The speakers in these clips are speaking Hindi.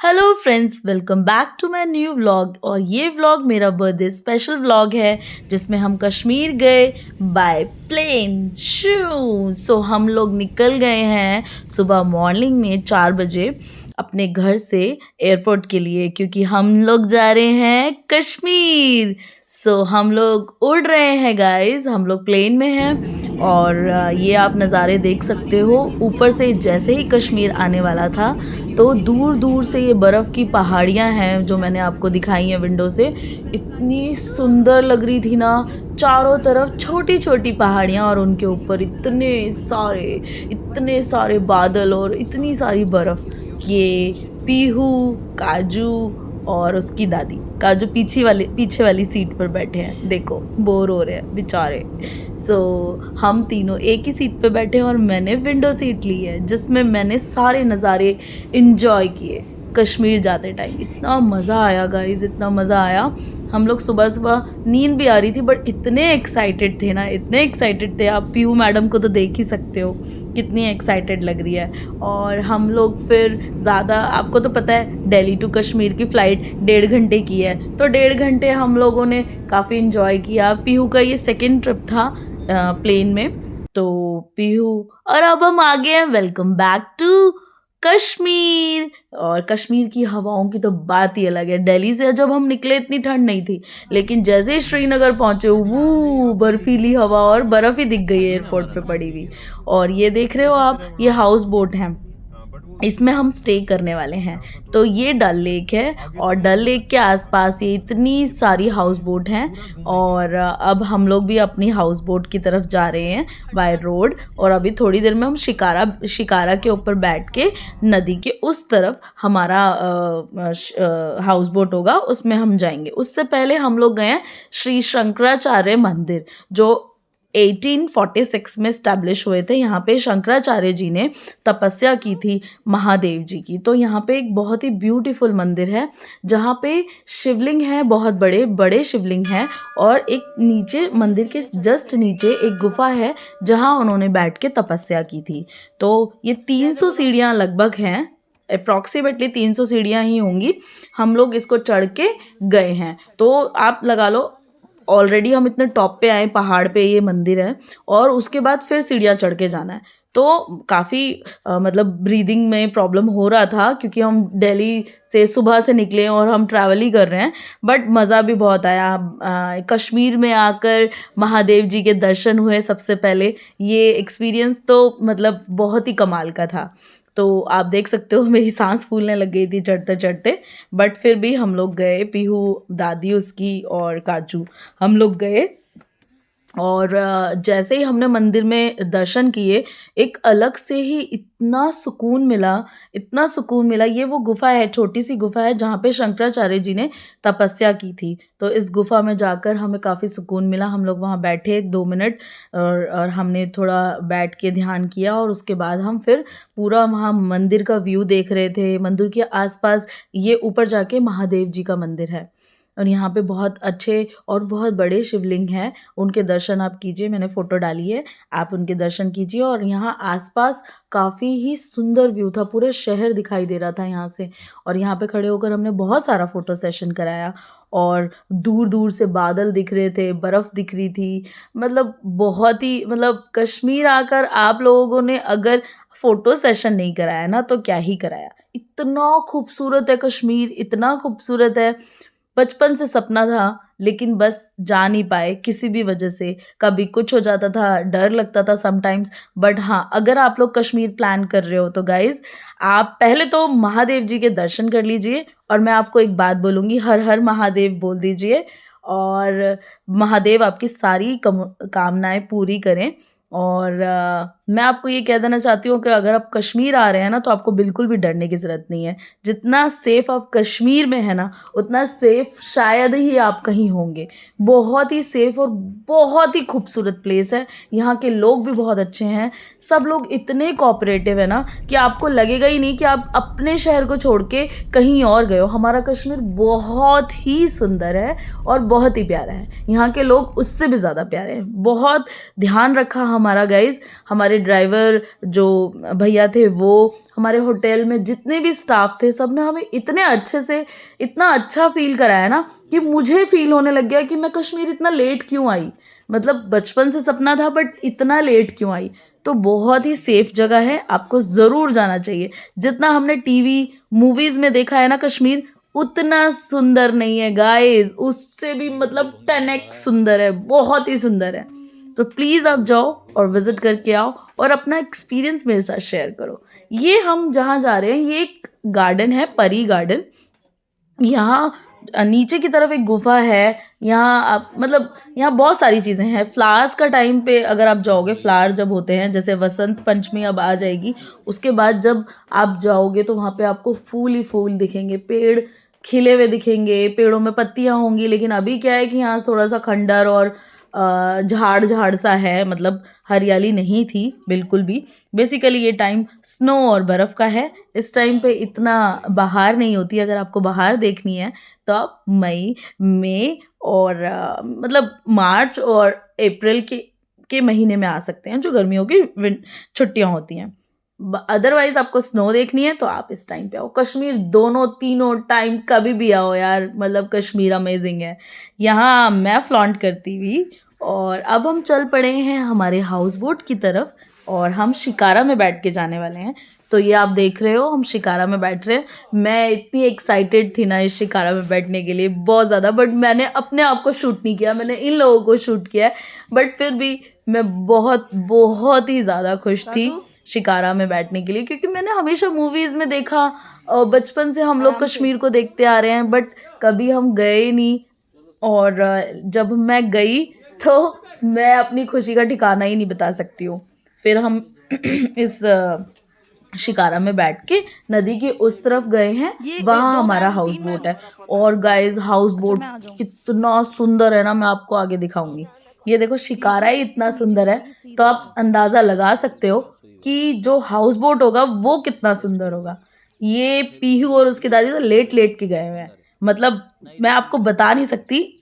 Hello friends, welcome back to my new vlog. और ये व्लॉग मेरा बर्थडे स्पेशल व्लॉग है जिसमें हम कश्मीर गए बाय प्लेन। सो हम लोग निकल गए हैं सुबह मॉर्निंग में 4 बजे अपने घर से एयरपोर्ट के लिए, क्योंकि हम लोग जा रहे हैं कश्मीर। सो हम लोग उड़ रहे हैं गाइस, हम लोग प्लेन में हैं और ये आप नज़ारे देख सकते हो। ऊपर से जैसे ही कश्मीर आने वाला था तो दूर दूर से ये बर्फ़ की पहाड़ियाँ हैं जो मैंने आपको दिखाई हैं विंडो से। इतनी सुंदर लग रही थी ना, चारों तरफ छोटी छोटी पहाड़ियाँ और उनके ऊपर इतने सारे बादल और इतनी सारी बर्फ़। ये पीहू, काजू और उसकी दादी। काजू पीछे वाली सीट पर बैठे हैं, देखो बोर हो रहे हैं बेचारे। हम तीनों एक ही सीट पे बैठे हैं और मैंने विंडो सीट ली है जिसमें मैंने सारे नज़ारे इन्जॉय किए। कश्मीर जाते टाइम इतना मज़ा आया गाइस, इतना मज़ा आया। हम लोग सुबह सुबह नींद भी आ रही थी बट इतने एक्साइटेड थे ना, इतने एक्साइटेड थे। आप पीयू मैडम को तो देख ही सकते हो कितनी एक्साइटेड लग रही है। और हम लोग फिर ज़्यादा, आपको तो पता है दिल्ली टू कश्मीर की फ़्लाइट 1.5 घंटे की है, तो 1.5 घंटे हम लोगों ने काफ़ी इन्जॉय किया। पीहू का ये सेकेंड ट्रिप था प्लेन में। तो पीहू, और अब हम आ गए हैं, वेलकम बैक टू कश्मीर। और कश्मीर की हवाओं की तो बात ही अलग है। दिल्ली से जब हम निकले इतनी ठंड नहीं थी, लेकिन जैसे ही श्रीनगर पहुंचे वो बर्फीली हवा और बर्फ़ ही दिख गई एयरपोर्ट पे पड़ी हुई। और ये देख रहे हो आप, ये हाउस बोट हैं, इसमें हम स्टे करने वाले हैं। तो ये डल लेक है और डल लेक के आसपास ये इतनी सारी हाउस बोट हैं। और अब हम लोग भी अपनी हाउस बोट की तरफ जा रहे हैं बाय रोड। और अभी थोड़ी देर में हम शिकारा के ऊपर बैठ के नदी के उस तरफ हमारा हाउस बोट होगा, उसमें हम जाएंगे। उससे पहले हम लोग गए हैं श्री शंकराचार्य मंदिर, जो 1846 में स्टैब्लिश हुए थे। यहाँ पे शंकराचार्य जी ने तपस्या की थी महादेव जी की। तो यहाँ पे एक बहुत ही ब्यूटीफुल मंदिर है जहाँ पे शिवलिंग है, बहुत बड़े बड़े शिवलिंग हैं। और एक नीचे, मंदिर के जस्ट नीचे एक गुफा है जहाँ उन्होंने बैठ के तपस्या की थी। तो ये 300 सीढ़ियाँ लगभग हैं, अप्रॉक्सीमेटली 300 सीढ़ियाँ ही होंगी। हम लोग इसको चढ़ के गए हैं, तो आप लगा लो ऑलरेडी हम इतने टॉप पे आए, पहाड़ पे ये मंदिर है और उसके बाद फिर सीढ़ियाँ चढ़ के जाना है। तो काफ़ी मतलब ब्रीदिंग में प्रॉब्लम हो रहा था क्योंकि हम दिल्ली से सुबह से निकले और हम ट्रैवल ही कर रहे हैं। बट मज़ा भी बहुत आया। कश्मीर में आकर महादेव जी के दर्शन हुए सबसे पहले। ये एक्सपीरियंस तो मतलब बहुत ही कमाल का था। तो आप देख सकते हो मेरी सांस फूलने लग गई थी चढ़ते चढ़ते। बट फिर भी हम लोग गए, पीहू, दादी उसकी और काजू, हम लोग गए। और जैसे ही हमने मंदिर में दर्शन किए, एक अलग से ही इतना सुकून मिला, इतना सुकून मिला। ये वो गुफा है, छोटी सी गुफा है जहाँ पे शंकराचार्य जी ने तपस्या की थी। तो इस गुफा में जाकर हमें काफ़ी सुकून मिला। हम लोग वहाँ बैठे 2 मिनट और हमने थोड़ा बैठ के ध्यान किया और उसके बाद हम फिर पूरा वहाँ मंदिर का व्यू देख रहे थे। मंदिर के आसपास ये ऊपर जाके महादेव जी का मंदिर है और यहाँ पे बहुत अच्छे और बहुत बड़े शिवलिंग हैं, उनके दर्शन आप कीजिए। मैंने फ़ोटो डाली है, आप उनके दर्शन कीजिए। और यहाँ आसपास काफ़ी ही सुंदर व्यू था, पूरे शहर दिखाई दे रहा था यहाँ से। और यहाँ पे खड़े होकर हमने बहुत सारा फ़ोटो सेशन कराया और दूर दूर से बादल दिख रहे थे, बर्फ़ दिख रही थी। मतलब बहुत ही, मतलब कश्मीर आकर आप लोगों ने अगर फ़ोटो सेशन नहीं कराया ना तो क्या ही कराया। इतना खूबसूरत है कश्मीर, इतना खूबसूरत है। बचपन से सपना था लेकिन बस जा नहीं पाए किसी भी वजह से। कभी कुछ हो जाता था, डर लगता था समटाइम्स। बट हाँ, अगर आप लोग कश्मीर प्लान कर रहे हो तो गाइज़, आप पहले तो महादेव जी के दर्शन कर लीजिए। और मैं आपको एक बात बोलूँगी, हर हर महादेव बोल दीजिए और महादेव आपकी सारी कामनाएं पूरी करें। और मैं आपको ये कह देना चाहती हूँ कि अगर आप कश्मीर आ रहे हैं ना तो आपको बिल्कुल भी डरने की ज़रूरत नहीं है। जितना सेफ़ आप कश्मीर में है ना, उतना सेफ़ शायद ही आप कहीं होंगे। बहुत ही सेफ़ और बहुत ही खूबसूरत प्लेस है। यहाँ के लोग भी बहुत अच्छे हैं, सब लोग इतने कोऑपरेटिव है ना कि आपको लगेगा ही नहीं कि आप अपने शहर को छोड़ के कहीं और गए हो। हमारा कश्मीर बहुत ही सुंदर है और बहुत ही प्यारा है। यहाँ के लोग उससे भी ज़्यादा प्यारे हैं। बहुत ध्यान रखा हमारा गाइज़, हमारे हमारे ड्राइवर जो भैया थे वो, हमारे होटल में जितने भी स्टाफ थे, सब ने हमें इतने अच्छे से, इतना अच्छा फील कराया ना कि मुझे फील होने लग गया कि मैं कश्मीर इतना लेट क्यों आई। मतलब बचपन से सपना था बट इतना लेट क्यों आई। तो बहुत ही सेफ जगह है, आपको ज़रूर जाना चाहिए। जितना हमने टीवी मूवीज़ में देखा है ना कश्मीर, उतना सुंदर नहीं है गाइस, उससे भी मतलब 10x सुंदर है, बहुत ही सुंदर है। तो प्लीज़ आप जाओ और विज़िट करके आओ और अपना एक्सपीरियंस मेरे साथ शेयर करो। ये हम जहाँ जा रहे हैं ये एक गार्डन है, परी गार्डन। यहाँ नीचे की तरफ एक गुफा है। यहाँ आप मतलब यहाँ बहुत सारी चीज़ें हैं। फ्लावर्स का टाइम पे अगर आप जाओगे, फ्लावर जब होते हैं, जैसे वसंत पंचमी अब आ जाएगी, उसके बाद जब आप जाओगे तो वहाँ पे आपको फूल ही फूल दिखेंगे, पेड़ खिले हुए दिखेंगे, पेड़ों में पत्तियाँ होंगी। लेकिन अभी क्या है कि यहाँ थोड़ा सा खंडर और झाड़ झाड़ सा है, मतलब हरियाली नहीं थी बिल्कुल भी। बेसिकली ये टाइम स्नो और बर्फ़ का है। इस टाइम पे इतना बहार नहीं होती। अगर आपको बहार देखनी है तो आप मई और मतलब मार्च और अप्रैल के महीने में आ सकते हैं, जो गर्मियों की छुट्टियां होती हैं। अदरवाइज आपको स्नो देखनी है तो आप इस टाइम पे आओ। कश्मीर दोनों तीनों टाइम कभी भी आओ यार, मतलब कश्मीर अमेजिंग है। यहाँ मैं फ्लॉन्ट करती हुई और अब हम चल पड़े हैं हमारे हाउस बोट की तरफ और हम शिकारा में बैठ के जाने वाले हैं। तो ये आप देख रहे हो हम शिकारा में बैठ रहे हैं। मैं इतनी एक्साइटेड थी ना इस शिकारा में बैठने के लिए, बहुत ज़्यादा। बट मैंने अपने आप को शूट नहीं किया, मैंने इन लोगों को शूट किया है। बट फिर भी मैं बहुत बहुत ही ज़्यादा खुश थी शिकारा में बैठने के लिए, क्योंकि मैंने हमेशा मूवीज़ में देखा और बचपन से हम लोग कश्मीर को देखते आ रहे हैं, बट कभी हम गए नहीं। और जब मैं गई तो मैं अपनी खुशी का ठिकाना ही नहीं बता सकती हूँ। फिर हम इस शिकारा में बैठ के नदी के उस तरफ गए हैं, वहाँ हमारा हाउस बोट है। और गाइस हाउस बोट कितना सुंदर है ना, मैं आपको आगे दिखाऊंगी। ये देखो शिकारा ही इतना सुंदर है, तो आप अंदाज़ा लगा सकते हो कि जो हाउस बोट होगा वो कितना सुंदर होगा। ये पीहू और उसकी दादी तो लेट लेट के गए हुए हैं, मतलब मैं आपको बता नहीं सकती।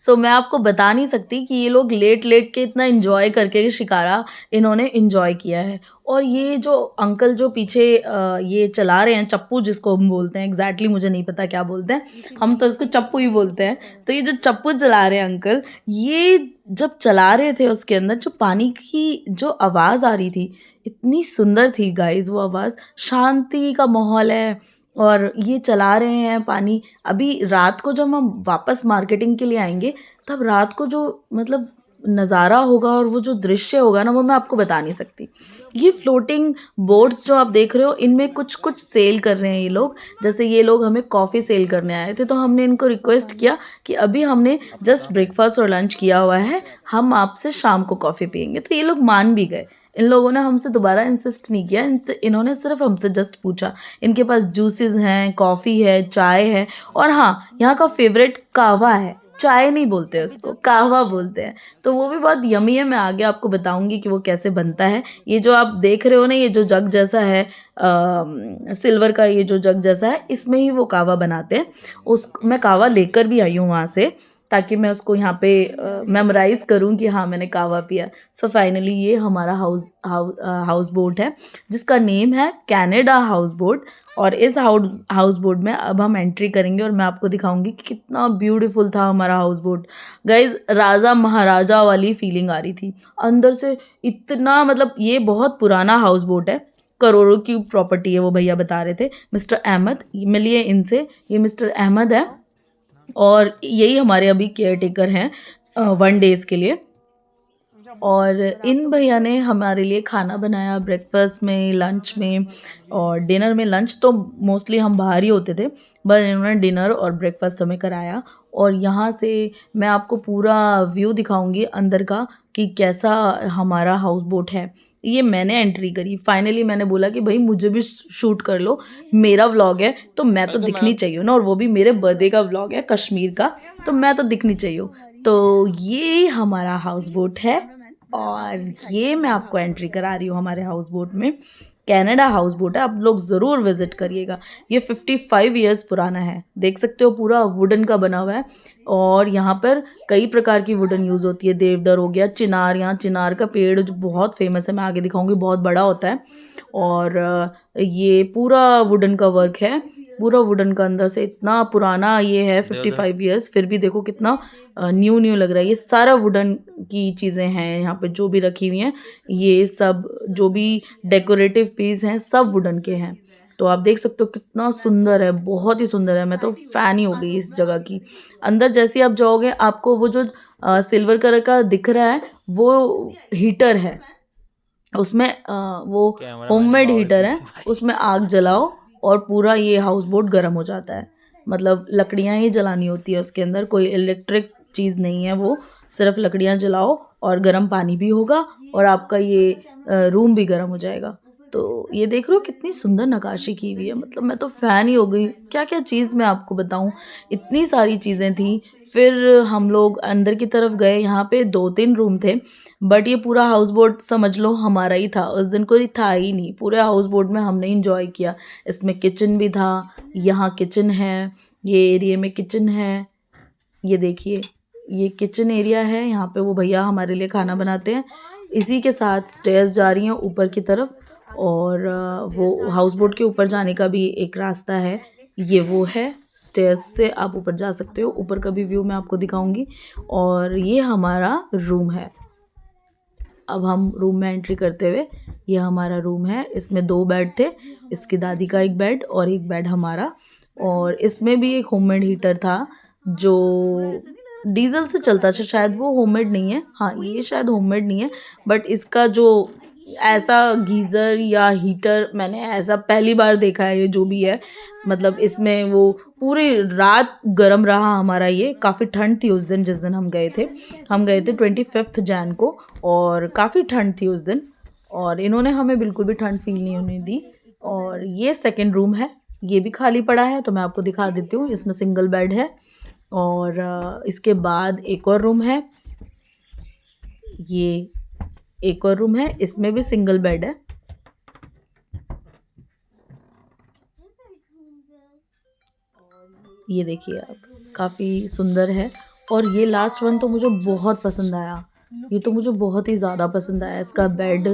मैं आपको बता नहीं सकती कि ये लोग लेट लेट के इतना एंजॉय करके शिकारा इन्होंने एंजॉय किया है। और ये जो अंकल जो पीछे ये चला रहे हैं, चप्पू जिसको हम बोलते हैं, एग्जैक्टली मुझे नहीं पता क्या बोलते हैं, हम तो इसको चप्पू ही बोलते हैं। तो ये जो चप्पू चला रहे हैं अंकल, ये जब चला रहे थे उसके अंदर जो पानी की जो आवाज़ आ रही थी, इतनी सुंदर थी गाइज वो आवाज़। शांति का माहौल है और ये चला रहे हैं पानी। अभी रात को जब हम वापस मार्केटिंग के लिए आएंगे, तब रात को जो मतलब नज़ारा होगा और वो जो दृश्य होगा ना, वो मैं आपको बता नहीं सकती। ये फ्लोटिंग बोट्स जो आप देख रहे हो, इनमें कुछ कुछ सेल कर रहे हैं ये लोग। जैसे ये लोग हमें कॉफ़ी सेल करने आए थे, तो हमने इनको रिक्वेस्ट किया कि अभी हमने जस्ट ब्रेकफास्ट और लंच किया हुआ है, हम आपसे शाम को कॉफ़ी पियेंगे। तो ये लोग मान भी गए। इन लोगों ने हमसे दोबारा इंसिस्ट नहीं किया, इन्होंने सिर्फ हमसे जस्ट पूछा। इनके पास जूसेस हैं, कॉफ़ी है, चाय है, और हाँ यहाँ का फेवरेट कहवा है। चाय नहीं बोलते उसको, कहवा बोलते हैं। तो वो भी बहुत यमी है, मैं आगे आपको बताऊंगी कि वो कैसे बनता है। ये जो आप देख रहे हो ना, ये जो जग जैसा है सिल्वर का, ये जो जग जैसा है, इसमें ही वो कहवा बनाते हैं। मैं कहवा लेकर भी आई हूँ वहाँ से, ताकि मैं उसको यहाँ पे मेमोराइज़ करूँ कि हाँ मैंने कहवा पिया। फाइनली ये हमारा हाउस बोट है, जिसका नेम है कैनेडा हाउस बोट। और इस हाउस बोट में अब हम एंट्री करेंगे और मैं आपको दिखाऊंगी कि कितना ब्यूटीफुल था हमारा हाउस बोट। गाइज राजा महाराजा वाली फीलिंग आ रही थी अंदर से, इतना मतलब ये बहुत पुराना हाउस बोट है, करोड़ों की प्रॉपर्टी है। वो भैया बता रहे थे, मिस्टर अहमद, मिलिए इनसे, ये मिस्टर अहमद है और यही हमारे अभी केयर टेकर हैं 1 डेज़ के लिए। और इन भैया ने हमारे लिए खाना बनाया, ब्रेकफास्ट में, लंच में और डिनर में। लंच तो मोस्टली हम बाहर ही होते थे, बस इन्होंने डिनर और ब्रेकफास्ट हमें कराया। और यहाँ से मैं आपको पूरा व्यू दिखाऊंगी अंदर का कि कैसा हमारा हाउस बोट है। ये मैंने एंट्री करी, फाइनली मैंने बोला कि भाई मुझे भी शूट कर लो, मेरा व्लॉग है तो मैं तो दिखनी चाहिए ना, और वो भी मेरे बर्थडे का व्लॉग है कश्मीर का, तो मैं तो दिखनी चाहिए। तो ये हमारा हाउस बोट है और ये मैं आपको एंट्री करा रही हूँ हमारे हाउस बोट में। कनाडा हाउस बोट है, आप लोग ज़रूर विज़िट करिएगा। ये 55 ईयर्स पुराना है, देख सकते हो पूरा वुडन का बना हुआ है। और यहाँ पर कई प्रकार की वुडन यूज़ होती है, देवदार हो गया, चिनार, यहाँ चिनार का पेड़ जो बहुत फेमस है, मैं आगे दिखाऊंगी, बहुत बड़ा होता है। और ये पूरा वुडन का वर्क है, पूरा वुडन का, अंदर से इतना पुराना ये है 55 ईयर्स, फिर भी देखो कितना न्यू न्यू लग रहा है। ये सारा वुडन की चीज़ें हैं यहाँ पे जो भी रखी हुई हैं, ये सब जो भी डेकोरेटिव पीस हैं सब वुडन के हैं। तो आप देख सकते हो कितना सुंदर है, बहुत ही सुंदर है। मैं तो फ़ैन ही हो गई इस जगह की। अंदर जैसे ही आप जाओगे आपको वो जो सिल्वर कलर का दिख रहा है वो हीटर है, उसमें वो होममेड हीटर है, उसमें आग जलाओ और पूरा ये हाउस बोट गर्म हो जाता है। मतलब लकड़ियाँ ही जलानी होती है उसके अंदर, कोई इलेक्ट्रिक चीज़ नहीं है वो, सिर्फ लकड़ियाँ जलाओ और गर्म पानी भी होगा और आपका ये रूम भी गर्म हो जाएगा। तो ये देख रहे हो कितनी सुंदर नक्काशी की हुई है, मतलब मैं तो फ़ैन ही हो गई। क्या क्या चीज़ मैं आपको बताऊँ, इतनी सारी चीज़ें थी। फिर हम लोग अंदर की तरफ गए, यहाँ पे 2-3 रूम थे, बट ये पूरा हाउस बोट समझ लो हमारा ही था। उस दिन कोई था ही नहीं, पूरे हाउस बोट में हमने इंजॉय किया। इसमें किचन भी था, यहाँ किचन है, ये एरिया में किचन है, ये देखिए ये किचन एरिया है, यहाँ पे वो भैया हमारे लिए खाना बनाते हैं। इसी के साथ स्टेयर्स जा रही हैं ऊपर की तरफ, और वो हाउस बोट के ऊपर जाने का भी एक रास्ता है, ये वो है, स्टेयर्स से आप ऊपर जा सकते हो। ऊपर का भी व्यू मैं आपको दिखाऊंगी। और ये हमारा रूम है। अब हम रूम में एंट्री करते हुए, ये हमारा रूम है, इसमें 2 बेड थे, इसकी दादी का एक बेड और एक बेड हमारा। और इसमें भी एक होममेड हीटर था जो डीजल से चलता था, शायद वो होममेड नहीं है, हाँ ये शायद होममेड नहीं है, बट इसका जो ऐसा गीज़र या हीटर मैंने ऐसा पहली बार देखा है। ये जो भी है, मतलब इसमें वो पूरी रात गर्म रहा हमारा ये। काफ़ी ठंड थी उस दिन जिस दिन हम गए थे, 25 जैन को, और काफ़ी ठंड थी उस दिन, और इन्होंने हमें बिल्कुल भी ठंड फील नहीं होने दी। और ये सेकंड रूम है, ये भी खाली पड़ा है, तो मैं आपको दिखा देती हूँ। इसमें सिंगल बेड है। और इसके बाद एक और रूम है, ये एक और रूम है, इसमें भी सिंगल बेड है। ये देखिए आप, काफ़ी सुंदर है। और ये लास्ट वन तो मुझे बहुत पसंद आया, ये तो मुझे बहुत ही ज़्यादा पसंद आया। इसका बेड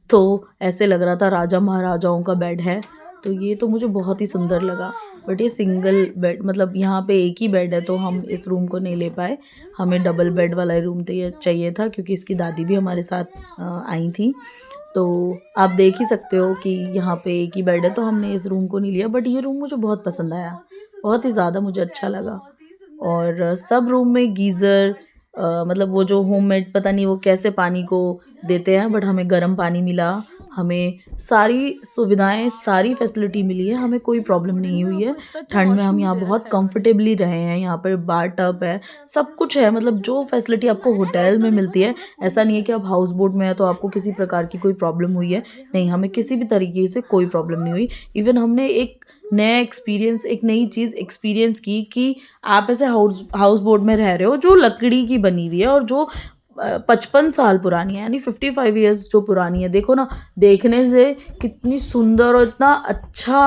तो ऐसे लग रहा था राजा महाराजाओं का बेड है, तो ये तो मुझे बहुत ही सुंदर लगा। बट ये सिंगल बेड, मतलब यहाँ पे एक ही बेड है, तो हम इस रूम को नहीं ले पाए, हमें डबल बेड वाला रूम चाहिए था, क्योंकि इसकी दादी भी हमारे साथ आई थी। तो आप देख ही सकते हो कि यहाँ पे एक ही बेड है, तो हमने इस रूम को नहीं लिया। बट ये रूम मुझे बहुत पसंद आया, बहुत ही ज़्यादा मुझे अच्छा लगा। और सब रूम में गीज़र, मतलब वो जो होममेड, पता नहीं वो कैसे पानी को देते हैं, बट हमें गर्म पानी मिला, हमें सारी सुविधाएं, सारी फैसिलिटी मिली है, हमें कोई प्रॉब्लम नहीं हुई है। ठंड में हम यहाँ बहुत कंफर्टेबली रहे हैं। यहाँ पर बार टब है, सब कुछ है, मतलब जो फैसिलिटी आपको होटल में मिलती है। ऐसा नहीं है कि आप हाउस बोट में है तो आपको किसी प्रकार की कोई प्रॉब्लम हुई है, नहीं, हमें किसी भी तरीके से कोई प्रॉब्लम नहीं हुई। इवन हमने एक नया एक्सपीरियंस, एक नई चीज़ एक्सपीरियंस की कि आप ऐसे हाउस बोट में रह रहे हो जो लकड़ी की बनी हुई है और जो 55 साल पुरानी है, यानी 55 ईयर्स जो पुरानी है। देखो ना, देखने से कितनी सुंदर और इतना अच्छा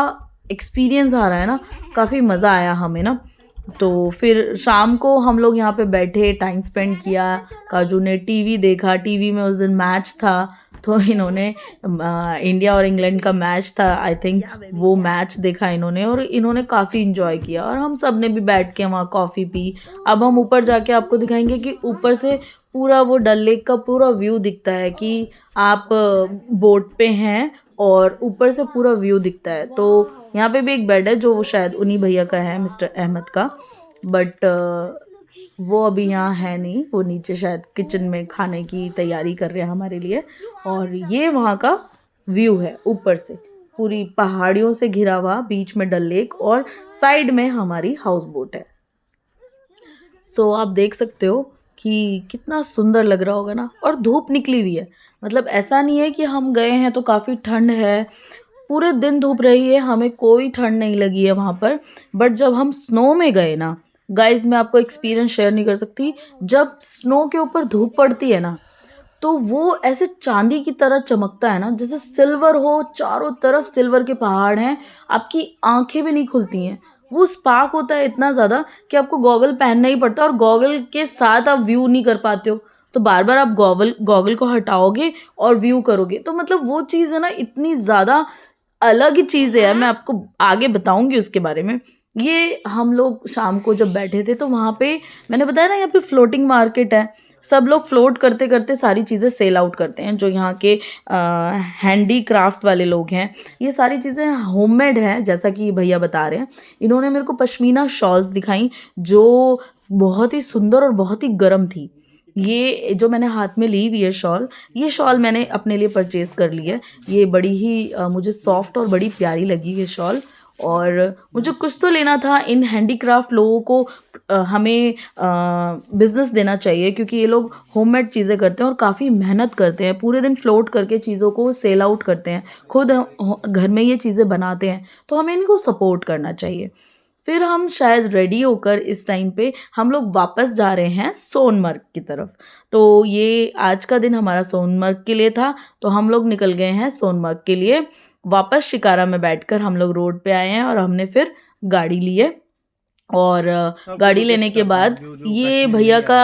एक्सपीरियंस आ रहा है ना, काफ़ी मज़ा आया हमें ना। तो फिर शाम को हम लोग यहाँ पे बैठे, टाइम स्पेंड किया, काजू ने टीवी देखा, टीवी में उस दिन मैच था, तो इन्होंने इंडिया और इंग्लैंड का मैच था, आई थिंक वो मैच देखा इन्होंने, और इन्होंने काफ़ी इन्जॉय किया, और हम सब ने भी बैठ के वहाँ कॉफ़ी पी। अब हम ऊपर जाके आपको दिखाएंगे कि ऊपर से पूरा वो डल लेक का पूरा व्यू दिखता है, कि आप बोट पे हैं और ऊपर से पूरा व्यू दिखता है। तो यहाँ पे भी एक बेड है जो शायद उन्हीं भैया का है, मिस्टर अहमद का, बट वो अभी यहाँ है नहीं, वो नीचे शायद किचन में खाने की तैयारी कर रहे हैं हमारे लिए। और ये वहाँ का व्यू है ऊपर से, पूरी पहाड़ियों से घिरा हुआ, बीच में डल लेक और साइड में हमारी हाउस बोट है। सो आप देख सकते हो कि कितना सुंदर लग रहा होगा ना। और धूप निकली हुई है, मतलब ऐसा नहीं है कि हम गए हैं तो काफ़ी ठंड है, पूरे दिन धूप रही है, हमें कोई ठंड नहीं लगी है वहाँ पर। बट जब हम स्नो में गए ना गाइज, मैं आपको एक्सपीरियंस शेयर नहीं कर सकती, जब स्नो के ऊपर धूप पड़ती है ना, तो वो ऐसे चांदी की तरह चमकता है ना, जैसे सिल्वर हो, चारों तरफ सिल्वर के पहाड़ हैं, आपकी आंखें भी नहीं खुलती हैं। वो स्पार्क होता है इतना ज़्यादा कि आपको गॉगल पहनना ही पड़ता है, और गॉगल के साथ आप व्यू नहीं कर पाते हो, तो बार बार आप गॉगल गॉगल को हटाओगे और व्यू करोगे। तो मतलब वो चीज़ है ना, इतनी ज़्यादा अलग ही चीज़ है, मैं आपको आगे बताऊंगी उसके बारे में। ये हम लोग शाम को जब बैठे थे तो वहाँ पे मैंने बताया ना, यहाँ पे फ्लोटिंग मार्केट है, सब लोग फ्लोट करते करते सारी चीज़ें सेल आउट करते हैं। जो यहाँ के हैंडी क्राफ्ट वाले लोग हैं, ये सारी चीज़ें होममेड हैं, जैसा कि भैया बता रहे हैं। इन्होंने मेरे को पश्मीना शॉल्स दिखाई जो बहुत ही सुंदर और बहुत ही गर्म थी। ये जो मैंने हाथ में ली हुई है शॉल, ये शॉल मैंने अपने लिए परचेज़ कर ली है। ये बड़ी ही मुझे सॉफ्ट और बड़ी प्यारी लगी ये शॉल, और मुझे कुछ तो लेना था। इन हैंडीक्राफ्ट लोगों को हमें बिज़नेस देना चाहिए, क्योंकि ये लोग होममेड चीज़ें करते हैं और काफ़ी मेहनत करते हैं, पूरे दिन फ्लोट करके चीज़ों को सेल आउट करते हैं, खुद घर में ये चीज़ें बनाते हैं, तो हमें इनको सपोर्ट करना चाहिए। फिर हम शायद रेडी होकर इस टाइम पे हम लोग वापस जा रहे हैं सोनमर्ग की तरफ। तो ये आज का दिन हमारा सोनमर्ग के लिए था, तो हम लोग निकल गए हैं सोनमर्ग के लिए। वापस शिकारा में बैठकर हम लोग रोड पे आए हैं और हमने फिर गाड़ी ली है। और गाड़ी लेने के बाद ये भैया का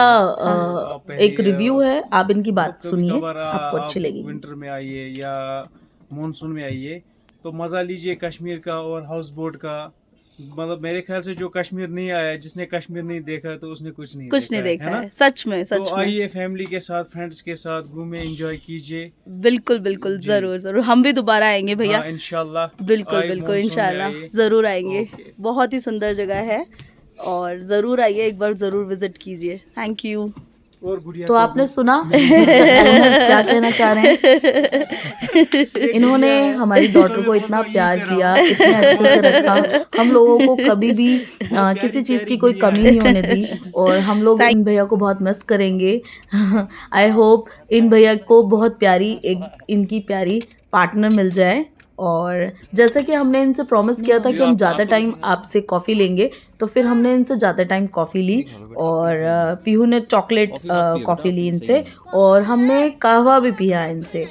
एक रिव्यू है, आप इनकी बात सुनिए, आपको अच्छी लगेगी। विंटर में आइए या मॉनसून में आइए तो मज़ा लीजिए कश्मीर का और हाउस बोट का। मतलब मेरे ख्याल से जो कश्मीर नहीं आया, जिसने कश्मीर नहीं देखा तो उसने कुछ नहीं देखा है। सच में तो आइए फैमिली के साथ, फ्रेंड्स के साथ घूमे, एंजॉय कीजिए। बिल्कुल बिल्कुल, जरूर जरूर, हम भी दोबारा आएंगे भैया, इंशाल्लाह। बिल्कुल बिल्कुल, इंशाल्लाह जरूर आएंगे। बहुत ही सुंदर जगह है और ज़रूर आइए, एक बार ज़रूर विजिट कीजिए। Thank you. तो आपने सुना क्या कहना चाह रहे हैं। इन्होंने हमारी डॉटर को इतना प्यार किया, इतने अच्छे से रखा, हम लोगों को कभी भी किसी चीज़ की कोई कमी नहीं होने दी, और हम लोग इन भैया को बहुत मिस करेंगे। आई होप इन भैया को बहुत प्यारी इनकी प्यारी पार्टनर मिल जाए। और जैसा कि हमने इनसे प्रॉमिस किया था कि हम ज़्यादा टाइम आपसे कॉफ़ी लेंगे, तो फिर हमने इनसे ज़्यादा टाइम कॉफ़ी ली, और पीहू ने चॉकलेट कॉफ़ी ली इनसे, और हमने कहवा भी पिया इनसे।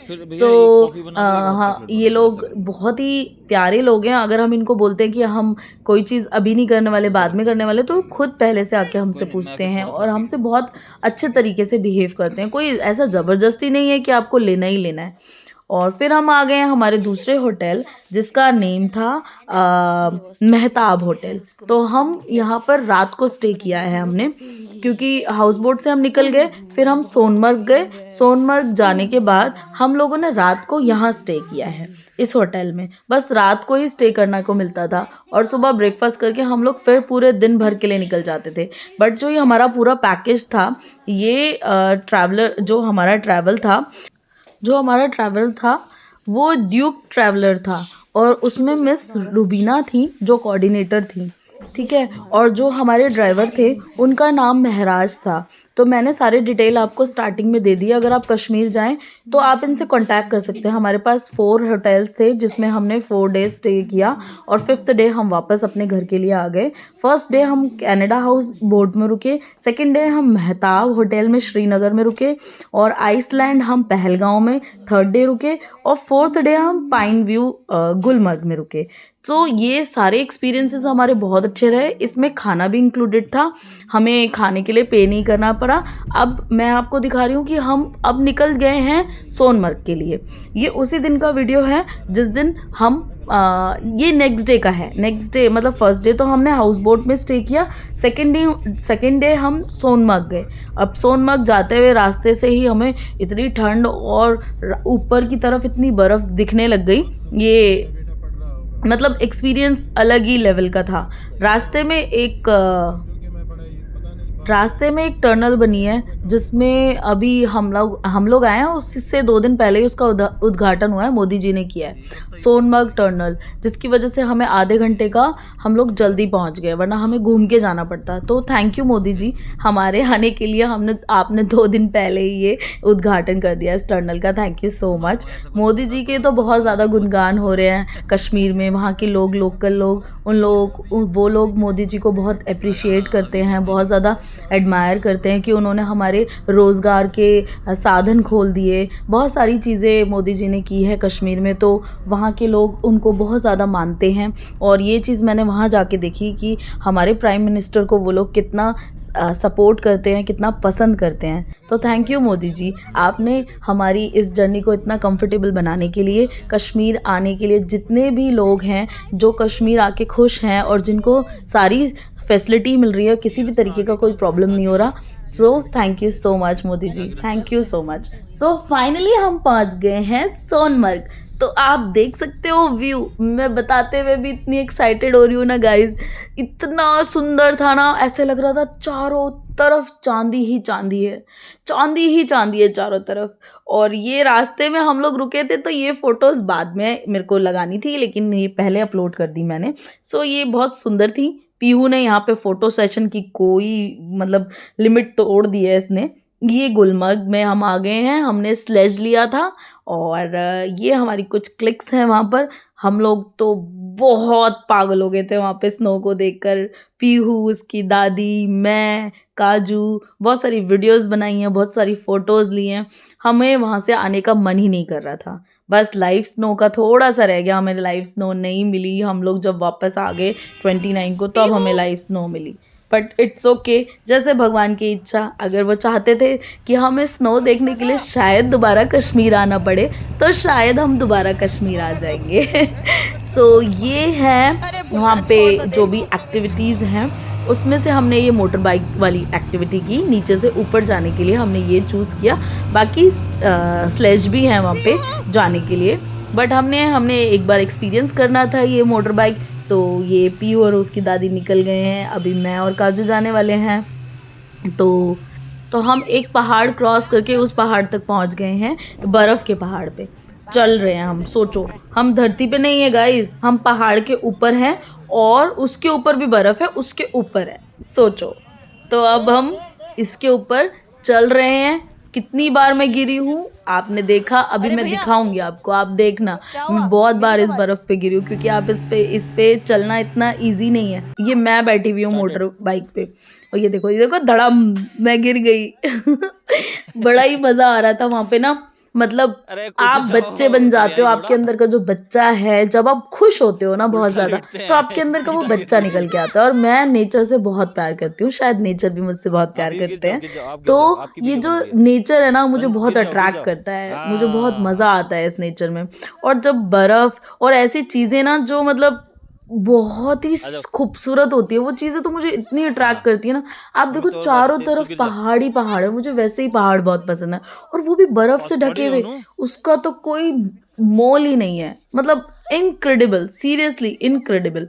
हाँ, ये लोग बहुत ही प्यारे लोग हैं। अगर हम इनको बोलते हैं कि हम कोई चीज़ अभी नहीं करने वाले, बाद में करने वाले, तो खुद पहले से आके हमसे पूछते हैं और हमसे बहुत अच्छे तरीके से बिहेव करते हैं। कोई ऐसा ज़बरदस्ती नहीं है कि आपको लेना ही लेना है। और फिर हम आ गए हैं हमारे दूसरे होटल, जिसका नेम था मेहताब होटल। तो हम यहाँ पर रात को स्टे किया है हमने, क्योंकि हाउस बोट से हम निकल गए, फिर हम सोनमर्ग गए। सोनमर्ग जाने के बाद हम लोगों ने रात को यहाँ स्टे किया है इस होटल में। बस रात को ही स्टे करने को मिलता था, और सुबह ब्रेकफास्ट करके हम लोग फिर पूरे दिन भर के लिए निकल जाते थे। बट जो ये हमारा पूरा पैकेज था, ये जो हमारा ट्रैवल था वो ड्यूक ट्रैवलर था, और उसमें मिस रुबीना थी जो कोऑर्डिनेटर थी, ठीक है। और जो हमारे ड्राइवर थे उनका नाम महराज था। तो मैंने सारे डिटेल आपको स्टार्टिंग में दे दी। अगर आप कश्मीर जाएं तो आप इनसे कांटेक्ट कर सकते हैं। हमारे पास 4 होटल्स थे जिसमें हमने 4 डेज स्टे किया, और 5th डे हम वापस अपने घर के लिए आ गए। फर्स्ट डे हम कैनेडा हाउस बोट में रुके, सेकंड डे हम मेहताब होटल में श्रीनगर में रुके, और आइसलैंड हम पहलगांव में 3rd डे रुके, और 4th डे हम पाइन व्यू गुलमर्ग में रुके। तो ये सारे एक्सपीरियंसेस हमारे बहुत अच्छे रहे। इसमें खाना भी इंक्लूडेड था, हमें खाने के लिए पे नहीं करना पड़ा। अब मैं आपको दिखा रही हूँ कि हम अब निकल गए हैं सोनमर्ग के लिए। ये उसी दिन का वीडियो है जिस दिन हम ये नेक्स्ट डे का है। नेक्स्ट डे मतलब फर्स्ट डे तो हमने हाउस बोट में स्टे किया, सेकेंड डे हम सोनमर्ग गए। अब सोनमर्ग जाते हुए रास्ते से ही हमें इतनी ठंड और ऊपर की तरफ इतनी बर्फ़ दिखने लग गई। ये मतलब एक्सपीरियंस अलग ही लेवल का था। रास्ते में एक टनल बनी है जिसमें अभी हम लोग आए हैं, उससे 2 दिन पहले ही उसका उद्घाटन हुआ है, मोदी जी ने किया है, सोनमर्ग टनल, जिसकी वजह से हमें आधे घंटे का हम लोग जल्दी पहुंच गए, वरना हमें घूम के जाना पड़ता। तो थैंक यू मोदी जी, हमारे आने के लिए आपने 2 दिन पहले ही ये उद्घाटन कर दिया इस टनल का। Thank you so much. Modi ji के तो बहुत ज़्यादा गुणगान हो रहे हैं कश्मीर में। वहाँ के लोग, लोकल लोग, वो लोग मोदी जी को बहुत अप्रिशिएट करते हैं, बहुत ज़्यादा एडमायर करते हैं कि उन्होंने हमारे रोज़गार के साधन खोल दिए। बहुत सारी चीज़ें मोदी जी ने की है कश्मीर में, तो वहाँ के लोग उनको बहुत ज़्यादा मानते हैं। और ये चीज़ मैंने वहाँ जाके देखी कि हमारे प्राइम मिनिस्टर को वो लोग कितना सपोर्ट करते हैं, कितना पसंद करते हैं। तो थैंक यू मोदी जी, आपने हमारी इस जर्नी को इतना कंफर्टेबल बनाने के लिए, कश्मीर आने के लिए जितने भी लोग हैं जो कश्मीर आके खुश हैं और जिनको सारी फैसिलिटी मिल रही है, किसी भी तरीके का कोई प्रॉब्लम नहीं हो रहा। So thank you so much Modi ji, thank you so much. So finally हम पहुंच गए हैं सोनमर्ग। तो आप देख सकते हो व्यू, मैं बताते हुए भी इतनी एक्साइटेड हो रही हूँ ना गाइज। इतना सुंदर था ना, ऐसे लग रहा था चारों तरफ चांदी ही चांदी है, चांदी ही चांदी है चारों तरफ। और ये रास्ते में हम लोग रुके थे, तो ये फ़ोटोज़ बाद में मेरे को लगानी थी, लेकिन ये पहले अपलोड कर दी मैंने। सो ये बहुत सुंदर थी। पीहू ने यहाँ पे फ़ोटो सेशन की कोई मतलब लिमिट तोड़ दी है इसने। ये गुलमर्ग में हम आ गए हैं, हमने स्लेज लिया था और ये हमारी कुछ क्लिक्स हैं वहाँ पर। हम लोग तो बहुत पागल हो गए थे वहाँ पे स्नो को देखकर। पीहू, उसकी दादी, मैं, काजू, बहुत सारी वीडियोस बनाई हैं, बहुत सारी फ़ोटोज़ ली हैं। हमें वहाँ से आने का मन ही नहीं कर रहा था। बस लाइव स्नो का थोड़ा सा रह गया, हमें लाइव स्नो नहीं मिली। हम लोग जब वापस आ गए 29 को तब हमें लाइव स्नो मिली। बट इट्स ओके, जैसे भगवान की इच्छा। अगर वो चाहते थे कि हमें स्नो देखने के लिए शायद दोबारा कश्मीर आना पड़े, तो शायद हम दोबारा कश्मीर आ जाएंगे। सो ये है वहाँ पे जो भी एक्टिविटीज़ हैं, उसमें से हमने ये मोटर बाइक वाली एक्टिविटी की। नीचे से ऊपर जाने के लिए हमने ये चूज़ किया। बाकी स्लेज भी हैं वहाँ पे जाने के लिए, बट हमने एक बार एक्सपीरियंस करना था ये मोटर बाइक। तो ये पीहू और उसकी दादी निकल गए हैं, अभी मैं और काजू जाने वाले हैं। तो हम एक पहाड़ क्रॉस करके उस पहाड़ तक पहुंच गए हैं, बर्फ़ के पहाड़ पे चल रहे हैं हम। सोचो, हम धरती पे नहीं है गाइस, हम पहाड़ के ऊपर हैं और उसके ऊपर भी बर्फ़ है, उसके ऊपर है। सोचो, तो अब हम इसके ऊपर चल रहे हैं। कितनी बार मैं गिरी हूँ आपने देखा, अभी मैं दिखाऊंगी आपको, आप देखना। मैं बहुत बार इस बर्फ़ पे गिरी हूँ, क्योंकि आप इस पे चलना इतना इजी नहीं है। ये मैं बैठी हुई हूँ मोटर बाइक पे, और ये देखो धड़म, मैं गिर गई। बड़ा ही मज़ा आ रहा था वहाँ पे ना। मतलब आप बच्चे बन जाते हो, आपके अंदर का जो बच्चा है, जब आप खुश होते हो ना बहुत ज़्यादा, तो आपके अंदर का वो बच्चा निकल के आता है। और मैं नेचर से बहुत प्यार करती हूँ, शायद नेचर भी मुझसे बहुत प्यार करते हैं। तो ये जो नेचर है ना, मुझे बहुत अट्रैक्ट करता है, मुझे बहुत मज़ा आता है इस नेचर में। और जब बर्फ़ और ऐसी चीज़ें ना जो मतलब बहुत ही खूबसूरत होती है, वो चीज़ें तो मुझे इतनी अट्रैक्ट करती है ना। आप देखो चारों तरफ पहाड़ ही पहाड़ है, मुझे वैसे ही पहाड़ बहुत पसंद है। और वो भी बर्फ़ से ढके हुए, उसका तो कोई मोल ही नहीं है। मतलब इनक्रेडिबल, सीरियसली इनक्रेडिबल।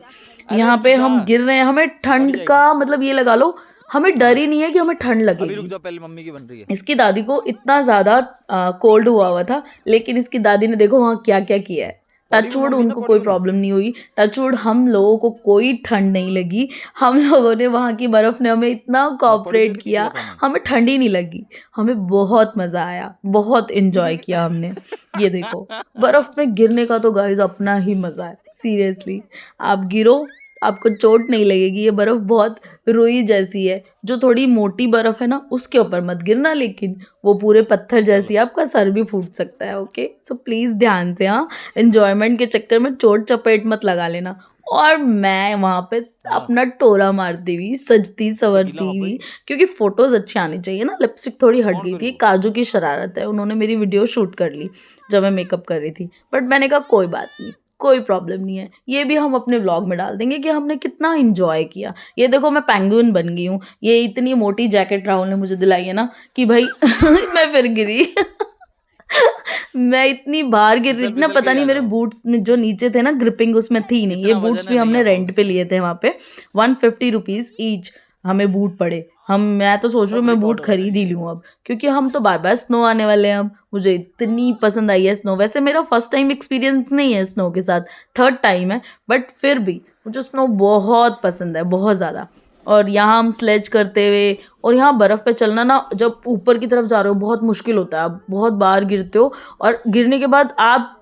यहाँ पे हम गिर रहे हैं, हमें ठंड का मतलब ये लगा लो, हमें डर ही नहीं है कि हमें ठंड लगेगी। रुक जाओ, पहले मम्मी की बन रही है। इसकी दादी को इतना ज़्यादा कोल्ड हुआ था, लेकिन इसकी दादी ने देखो वहाँ क्या क्या किया है। टचवुड उनको कोई प्रॉब्लम नहीं हुई, टचवुड हम लोगों को कोई ठंड नहीं लगी। हम लोगों ने, वहाँ की बर्फ़ ने हमें इतना कोऑपरेट किया, हमें ठंड ही नहीं लगी। हमें बहुत मज़ा आया, बहुत इन्जॉय किया हमने। ये देखो, बर्फ़ में गिरने का तो गाइस अपना ही मज़ा है, सीरियसली। आप गिरो, आपको चोट नहीं लगेगी। ये बर्फ़ बहुत रुई जैसी है, जो थोड़ी मोटी बर्फ़ है ना, उसके ऊपर मत गिरना, लेकिन वो पूरे पत्थर जैसी है, आपका सर भी फूट सकता है। ओके, सो प्लीज़ ध्यान से, हाँ, एन्जॉयमेंट के चक्कर में चोट चपेट मत लगा लेना। और मैं वहाँ पे अपना टोरा मारती हुई, सजती संवरती हुई, क्योंकि फ़ोटोज़ अच्छी आनी चाहिए ना। लिपस्टिक थोड़ी हट गई थी, काजू की शरारत है, उन्होंने मेरी वीडियो शूट कर ली जब मैं मेकअप कर रही थी। बट मैंने कहा कोई बात नहीं, कोई प्रॉब्लम नहीं है, ये भी हम अपने व्लॉग में डाल देंगे कि हमने कितना एंजॉय किया। ये देखो, मैं पेंगुइन बन गई हूँ। ये इतनी मोटी जैकेट राहुल ने मुझे दिलाई है ना कि भाई मैं फिर गिरी। मैं इतनी बार गिर रही थी ना, पता नहीं मेरे बूट्स में जो नीचे थे ना ग्रिपिंग उसमें थी नहीं। ये बूट्स भी हमने रेंट पे लिए थे वहाँ पे, 150 रुपीज़ ईच हमें बूट पड़े। मैं तो सोच रही हूँ मैं बूट खरीद ही लूँ अब, क्योंकि हम तो बार बार स्नो आने वाले हैं अब। मुझे इतनी पसंद आई है स्नो। वैसे मेरा फर्स्ट टाइम एक्सपीरियंस नहीं है स्नो के साथ, थर्ड टाइम है, बट फिर भी मुझे स्नो बहुत पसंद है, बहुत ज़्यादा। और यहाँ हम स्लेज करते हुए, और यहाँ बर्फ़ पे चलना ना, जब ऊपर की तरफ जा रहे हो बहुत मुश्किल होता है। आप बहुत बार गिरते हो, और गिरने के बाद आप